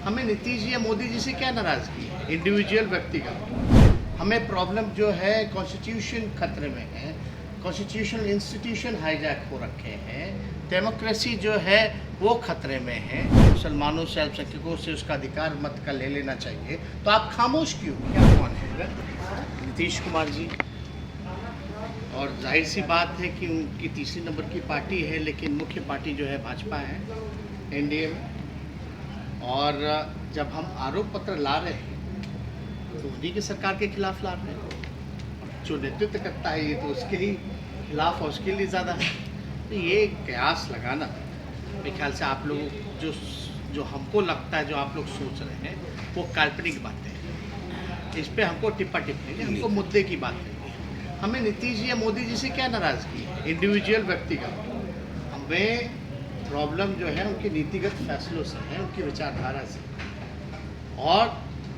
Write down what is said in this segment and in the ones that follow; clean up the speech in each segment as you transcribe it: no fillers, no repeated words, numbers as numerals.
हमें नीतीश जी या मोदी जी से क्या नाराजगी है, इंडिविजुअल व्यक्तिगत। हमें प्रॉब्लम जो है कॉन्स्टिट्यूशन खतरे में है, कॉन्स्टिट्यूशनल इंस्टीट्यूशन हाईजैक हो रखे हैं, डेमोक्रेसी जो है वो खतरे में है। मुसलमानों से, अल्पसंख्यकों से उसका अधिकार मत का ले लेना चाहिए, तो आप खामोश क्यों? क्या कौन है? नीतीश कुमार जी। और जाहिर सी बात है कि उनकी तीसरी नंबर की पार्टी है, लेकिन मुख्य पार्टी जो है भाजपा है एनडीए में। और जब हम आरोप पत्र ला रहे हैं तो उन्हीं की सरकार के खिलाफ ला रहे हैं। जो नेतृत्व करता है ये तो उसके ही खिलाफ और उसके लिए ज़्यादा है। तो ये कयास लगाना मेरे ख्याल से आप लोग जो हमको लगता है, जो आप लोग सोच रहे हैं, वो काल्पनिक बातें हैं। इस पर हमको टिप्पा टिप्पणी, हमको मुद्दे की बात है। हमें नीतीश जी या मोदी जी से क्या नाराज़गी है, इंडिविजुअल व्यक्तिगत। हमें प्रॉब्लम जो है उनके नीतिगत फैसलों से है, उनकी विचारधारा से, और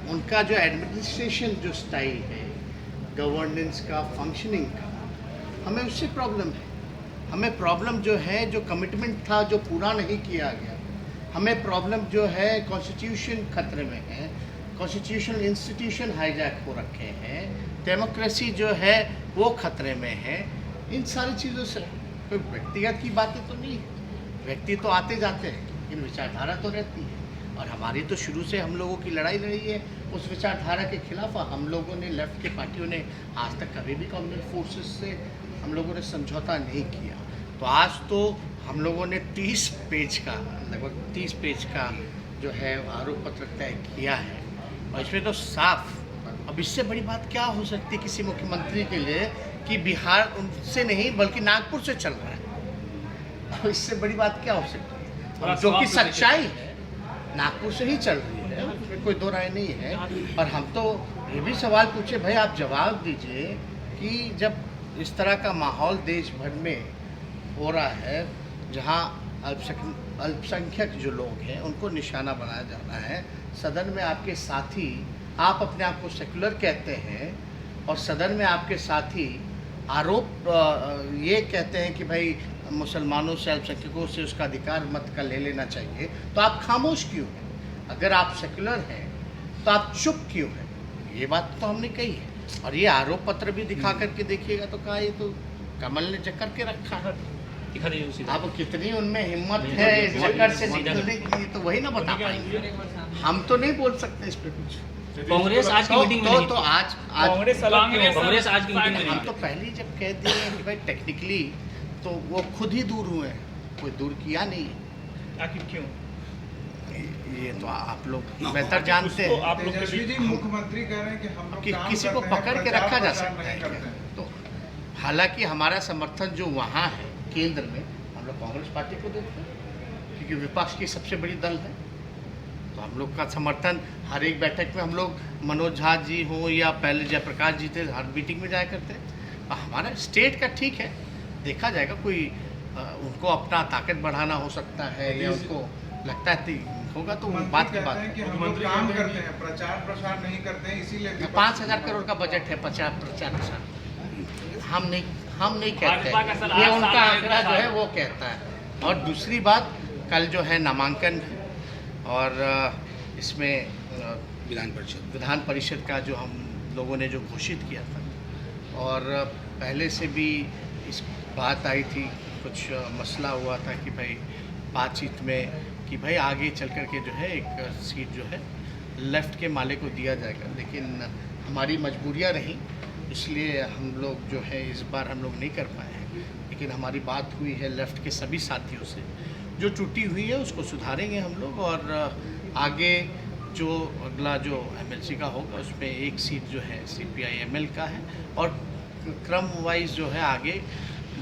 उनका जो एडमिनिस्ट्रेशन जो स्टाइल है, गवर्नेंस का, फंक्शनिंग का, हमें उससे प्रॉब्लम है। हमें प्रॉब्लम जो है जो कमिटमेंट था जो पूरा नहीं किया गया। हमें प्रॉब्लम जो है कॉन्स्टिट्यूशन खतरे में है, कॉन्स्टिट्यूशनल इंस्टीट्यूशन हाईजैक हो रखे हैं, डेमोक्रेसी जो है वो खतरे में है। इन सारी चीज़ों से कोई व्यक्तिगत की बातें तो नहीं है। व्यक्ति तो आते जाते हैं, लेकिन विचारधारा तो रहती है। और हमारी तो शुरू से हम लोगों की लड़ाई लड़ी है उस विचारधारा के खिलाफ। हम लोगों ने, लेफ्ट के पार्टियों ने आज तक कभी भी कम्युनल फोर्सेस से हम लोगों ने समझौता नहीं किया। तो आज तो हम लोगों ने 30 पेज का, लगभग 30 पेज का जो है आरोप पत्र तय किया है। और इसमें तो साफ, अब इससे बड़ी बात क्या हो सकती है किसी मुख्यमंत्री के लिए कि बिहार उनसे नहीं बल्कि नागपुर से चल रहा है। तो इससे बड़ी बात क्या हो सकती है? जो कि सच्चाई है, नागपुर से ही चल रही है, उसमें कोई दो राय नहीं है। और हम तो ये भी सवाल पूछे, भाई आप जवाब दीजिए कि जब इस तरह का माहौल देश भर में हो रहा है, जहां अल्पसंख्यक जो लोग हैं उनको निशाना बनाया जा रहा है, सदन में आपके साथी, आप अपने आप को सेकुलर कहते हैं और सदन में आपके साथी आरोप ये कहते हैं कि भाई मुसलमानों से, अल्पसंख्यकों से उसका अधिकार मत का ले लेना चाहिए, तो आप खामोश क्यों हैं? अगर आप सेकुलर हैं तो आप चुप क्यों हैं? ये बात तो हमने कही है। और ये आरोप पत्र भी दिखा करके देखिएगा तो कहा, ये तो कमल ने जकड़ के रखा है। अब कितनी उनमें हिम्मत है जकड़ से निकलने की, तो वही ना बता पाएंगे। हम तो नहीं बोल सकते इस पर कुछ। कांग्रेस आज की मीटिंग में तो आज कांग्रेस आज की मीटिंग में हम तो पहले जब कह दिए कि भाई टेक्निकली तो वो खुद ही दूर हुए हैं, कोई दूर किया नहीं है। आखिर क्यों? ये तो आप लोग बेहतर जानते हैं। आप लोग मुख्यमंत्री कह रहे हैं कि हम लोग किसी को पकड़ के रखा जा सकता है क्या? तो हालांकि हमारा समर्थन जो वहाँ है केंद्र में, हम लोग कांग्रेस पार्टी को देते हैं क्योंकि विपक्ष की सबसे बड़ी दल है। तो हम लोग का समर्थन हर एक बैठक में, हम लोग मनोज झा जी हो या पहले जयप्रकाश जी थे, हर मीटिंग में जाया करते हैं। हमारा स्टेट का ठीक है, देखा जाएगा। कोई उनको अपना ताकत बढ़ाना हो सकता है या उनको लगता है होगा तो बात की बात है। हम लोग काम करते हैं, प्रचार प्रसार नहीं करते हैं, इसीलिए 5,000 करोड़ का बजट है, प्रचार प्रसार हम नहीं कहते हैं, ये उनका आंकड़ा जो है वो कहता है। और दूसरी बात, कल जो है नामांकन और इसमें विधान परिषद का जो हम लोगों ने जो घोषित किया था, और पहले से भी इस बात आई थी, कुछ मसला हुआ था कि भाई बातचीत में कि भाई आगे चल कर के जो है एक सीट जो है लेफ़्ट के माले को दिया जाएगा, लेकिन हमारी मजबूरियां रहीं, इसलिए हम लोग जो है इस बार हम लोग नहीं कर पाए हैं। लेकिन हमारी बात हुई है लेफ़्ट के सभी साथियों से, जो टूटी हुई है उसको सुधारेंगे हम लोग। और आगे जो अगला जो एमएलसी का होगा उसमें एक सीट जो है CPI-ML का है, और क्रम वाइज जो है आगे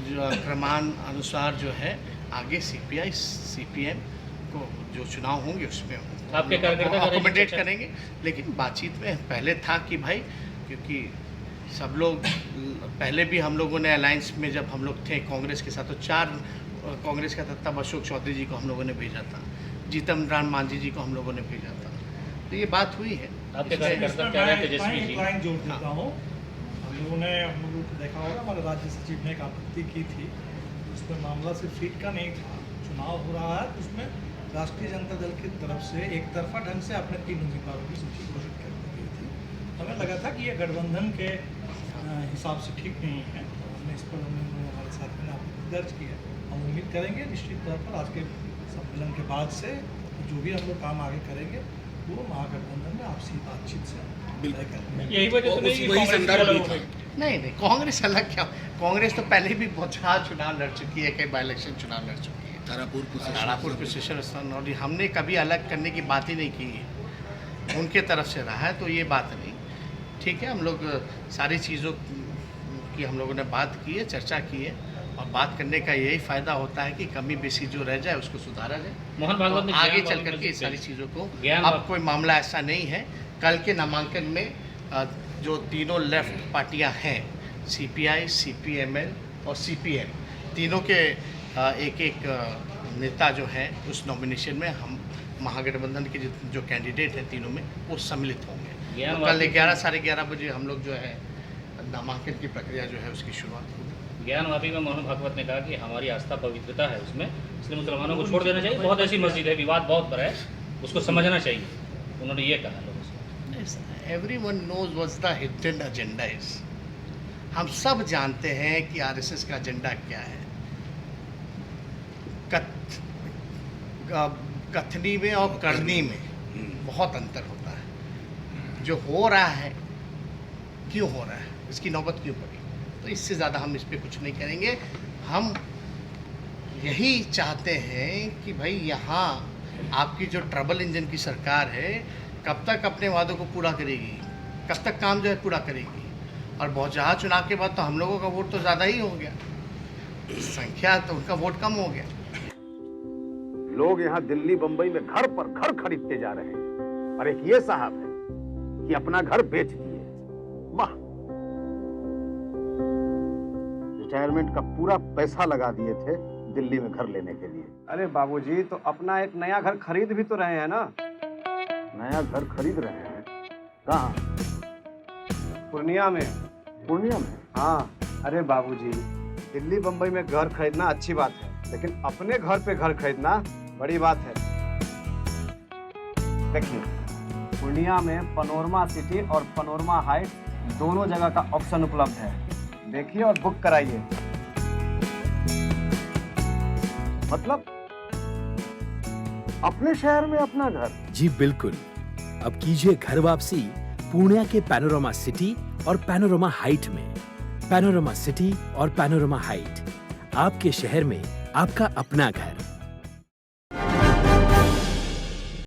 जो क्रमानुसार जो है आगे CPI CPM को जो चुनाव होंगे उसमें आपके कार्यकर्ता अकोमोडेट करेंगे। लेकिन बातचीत में पहले था कि भाई, क्योंकि सब लोग पहले भी हम लोगों ने अलायंस में जब हम लोग थे कांग्रेस के साथ, तो 4 कांग्रेस का था, तब अशोक चौधरी जी को हम लोगों ने भेजा था, जीतन राम मांझी जी को हम लोगों ने भेजा था। तो ये बात हुई है। आपके कार्यकर्ता क्या रहे तेजस्वी जी? जोड़ देता हूँ, हम लोगों ने देखा होगा, हमारे राज्य सचिव ने एक आपत्ति की थी। उस पर मामला सिर्फ सीट का नहीं था, चुनाव हो रहा है, उसमें राष्ट्रीय जनता दल की तरफ से एक तरफा ढंग से अपने 3 उम्मीदवारों की सूची घोषित कर दी गई थी। हमें लगा था कि ये गठबंधन के हिसाब से ठीक नहीं है, तो हमने इस पर हमारे साथ में आपको दर्ज किया। हम उम्मीद करेंगे निश्चित तौर पर आज के सम्मेलन के बाद से जो भी हम लोग काम आगे करेंगे वो महागठबंधन में आपसी बातचीत से तय करेंगे। यही वजह तो नहीं कि कांग्रेस की अलग हो गई। नहीं कांग्रेस अलग क्या, कांग्रेस तो पहले भी बहुत चुनाव लड़ चुकी है, कई बाई इलेक्शन चुनाव लड़ चुकी है। तारापुर कुशेश्वर स्थान, और हमने कभी अलग करने की बात ही नहीं की है, उनके तरफ से रहा है, तो ये बात नहीं। ठीक है, हम लोग सारी चीज़ों की हम लोगों ने बात की है, चर्चा की है, और बात करने का यही फ़ायदा होता है कि कमी बेसी जो रह जाए उसको सुधारा जाए। मोहन भागवत ने आगे ज्ञान चल वापी करके में इस सारी चीज़ों को, ज्ञान अब वापी- कोई मामला ऐसा नहीं है। कल के नामांकन में जो तीनों लेफ्ट पार्टियां हैं, सीपीआई, सीपीएमएल और सीपीएम, तीनों के एक नेता जो हैं उस नॉमिनेशन में हम महागठबंधन के जो कैंडिडेट हैं तीनों में वो सम्मिलित होंगे। ज्ञान तो कल वापी- 11 साढ़े 11 बजे हम लोग जो है नामांकन की प्रक्रिया जो है उसकी शुरुआत होगी। ज्ञान वापी में मोहन भागवत ने कहा कि हमारी आस्था पवित्रता है उसमें, इसलिए मुसलमानों को छोड़ देना चाहिए। बहुत ऐसी मस्जिद है, विवाद बहुत बड़ा है, उसको समझना चाहिए, उन्होंने ये कहा लोगों से। Everyone knows what's the hidden agenda is. हम सब जानते हैं कि आरएसएस का एजेंडा क्या है। कथनी में और करनी में बहुत अंतर होता है। जो हो रहा है क्यों हो रहा है, इसकी नौबत क्यों पड़ी, तो इससे ज़्यादा हम इस पर कुछ नहीं करेंगे। हम यही चाहते हैं कि भाई यहाँ आपकी जो ट्रबल इंजन की सरकार है कब तक अपने वादों को पूरा करेगी, कब तक काम जो है पूरा करेगी। और बहुत जहाँ चुनाव के बाद तो हम लोगों का वोट तो ज़्यादा ही हो गया, संख्या तो उनका वोट कम हो गया। लोग यहाँ दिल्ली बंबई में घर पर घर खरीदते जा रहे हैं, और एक ये साहब है कि अपना घर बेच दिए। वाह, रिटायरमेंट का पूरा पैसा लगा दिए थे दिल्ली में घर लेने के लिए। अरे बाबूजी, तो अपना एक नया घर खरीद भी तो रहे हैं ना। नया घर खरीद रहे हैं? कहाँ? पूर्णिया में। पूर्णिया में? हाँ। अरे बाबूजी, दिल्ली बम्बई में घर खरीदना अच्छी बात है, लेकिन अपने घर पे घर खरीदना बड़ी बात है। देखिए, पूर्णिया में पनोरमा सिटी और पनोरमा हाइट दोनों जगह का ऑप्शन उपलब्ध है। देखिए और बुक कराइए। मतलब अपने शहर में अपना घर? जी बिल्कुल। अब कीजिए घर वापसी पूर्णिया के पैनोरमा सिटी और पैनोरमा हाइट में। पैनोरमा सिटी और पैनोरमा हाइट, आपके शहर में आपका अपना घर।